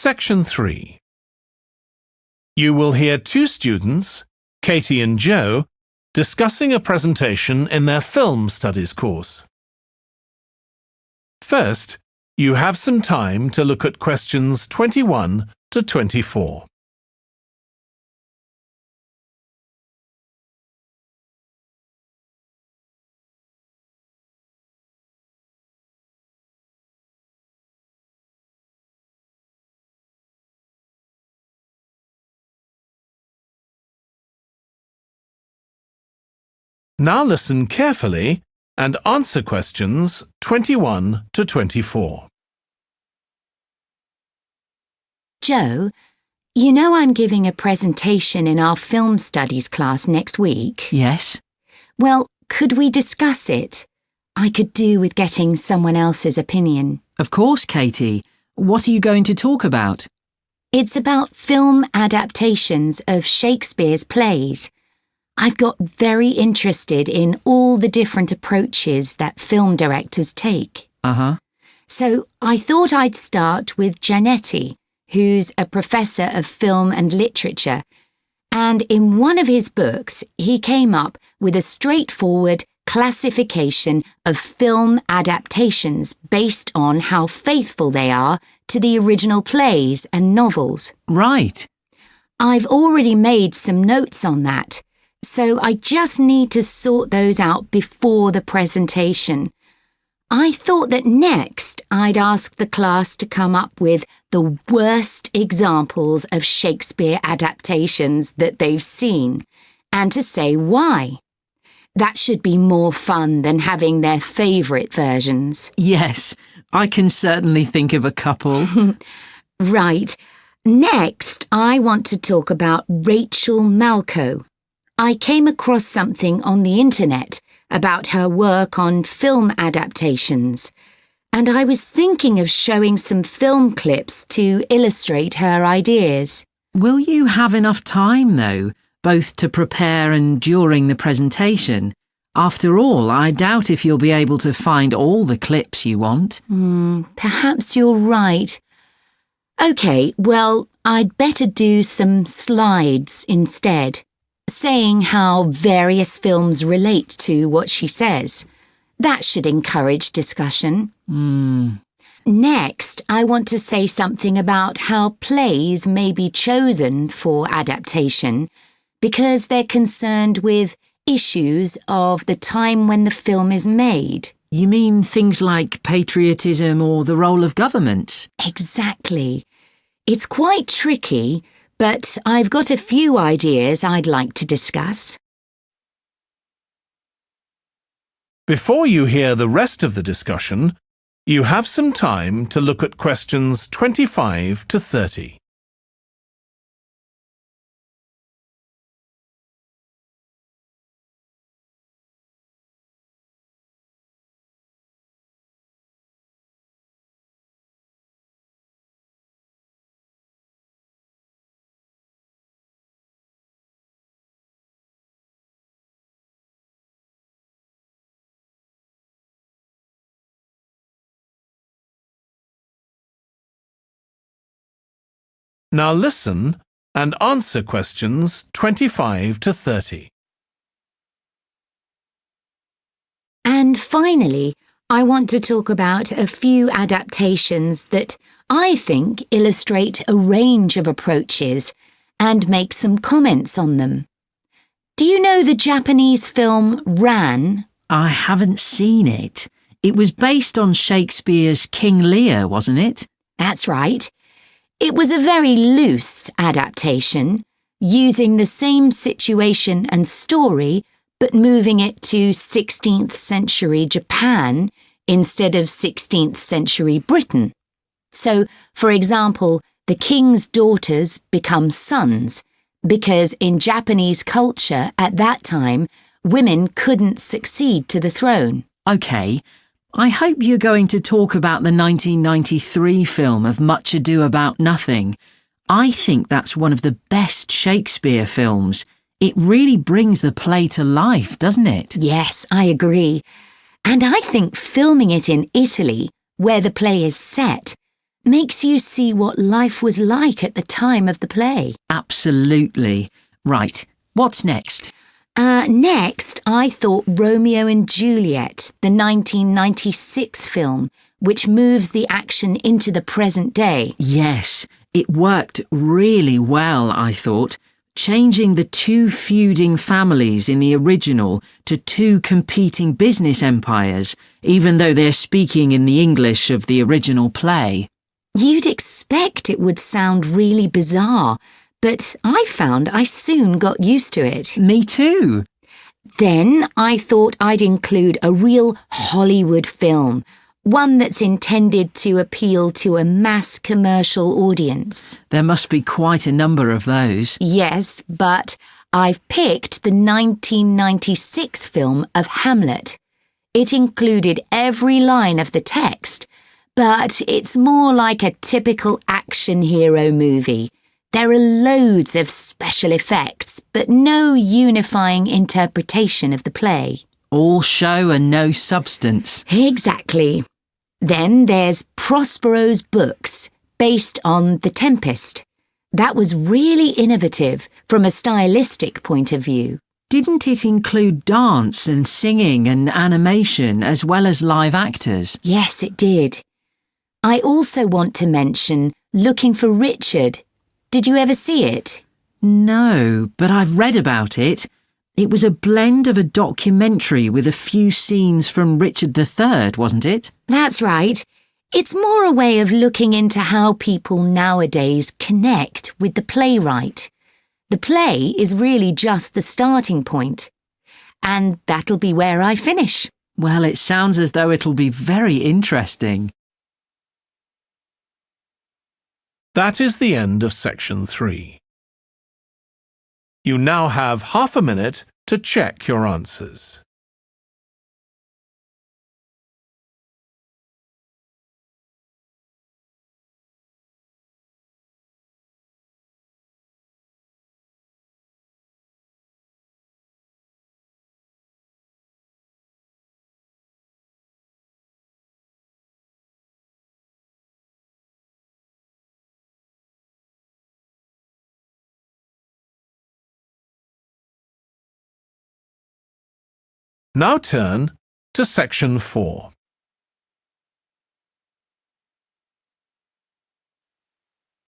Section 3. You will hear two students, Katie and Joe, discussing a presentation in their film studies course. First, you have some time to look at questions 21 to 24. Now listen carefully and answer questions 21 to 24. Joe, you know I'm giving a presentation in our film studies class next week. Yes. Well, could we discuss it? I could do with getting someone else's opinion. Of course, Katie. What are you going to talk about? It's about film adaptations of Shakespeare's plays. I've got very interested in all the different approaches that film directors take. So I thought I'd start with Giannetti, who's a professor of film and literature, and in one of his books he came up with a straightforward classification of film adaptations based on how faithful they are to the original plays and novels. Right. I've already made some notes on that, so I just need to sort those out before the presentation. I thought that next I'd ask the class to come up with the worst examples of Shakespeare adaptations that they've seen, and to say why. That should be more fun than having their favourite versions. Yes, I can certainly think of a couple. Right. Next, I want to talk about Rachel Malco. I came across something on the internet about her work on film adaptations, and I was thinking of showing some film clips to illustrate her ideas. Will you have enough time, though, both to prepare and during the presentation? After all, I doubt if you'll be able to find all the clips you want. Perhaps you're right. OK, well, I'd better do some slides instead, saying how various films relate to what she says. That should encourage discussion. Next, I want to say something about how plays may be chosen for adaptation because they're concerned with issues of the time when the film is made. You mean things like patriotism or the role of government? Exactly. It's quite tricky, but I've got a few ideas I'd like to discuss. Before you hear the rest of the discussion, you have some time to look at questions 25 to 30. Now listen and answer questions 25 to 30. And finally, I want to talk about a few adaptations that I think illustrate a range of approaches and make some comments on them. Do you know the Japanese film Ran? I haven't seen it. It was based on Shakespeare's King Lear, wasn't it? That's right. It was a very loose adaptation, using the same situation and story, but moving it to 16th century Japan instead of 16th century Britain. So, for example, the king's daughters become sons, because in Japanese culture at that time, women couldn't succeed to the throne. OK. I hope you're going to talk about the 1993 film of Much Ado About Nothing. I think that's one of the best Shakespeare films. It really brings the play to life, doesn't it? Yes, I agree. And I think filming it in Italy, where the play is set, makes you see what life was like at the time of the play. Absolutely. Right, what's next? Next, I thought Romeo and Juliet, the 1996 film, which moves the action into the present day. Yes, it worked really well, I thought, changing the two feuding families in the original to two competing business empires, even though they're speaking in the English of the original play. You'd expect it would sound really bizarre, but I found I soon got used to it. Me too. Then I thought I'd include a real Hollywood film, one that's intended to appeal to a mass commercial audience. There must be quite a number of those. Yes, but I've picked the 1996 film of Hamlet. It included every line of the text, but it's more like a typical action hero movie. There are loads of special effects, but no unifying interpretation of the play. All show and no substance. Exactly. Then there's Prospero's books, based on The Tempest. That was really innovative from a stylistic point of view. Didn't it include dance and singing and animation as well as live actors? Yes, it did. I also want to mention Looking for Richard. Did you ever see it? No, but I've read about it. It was a blend of a documentary with a few scenes from Richard III, wasn't it? That's right. It's more a way of looking into how people nowadays connect with the playwright. The play is really just the starting point. And that'll be where I finish. Well, it sounds as though it'll be very interesting. That is the end of section 3. You now have half a minute to check your answers. Now turn to section 4.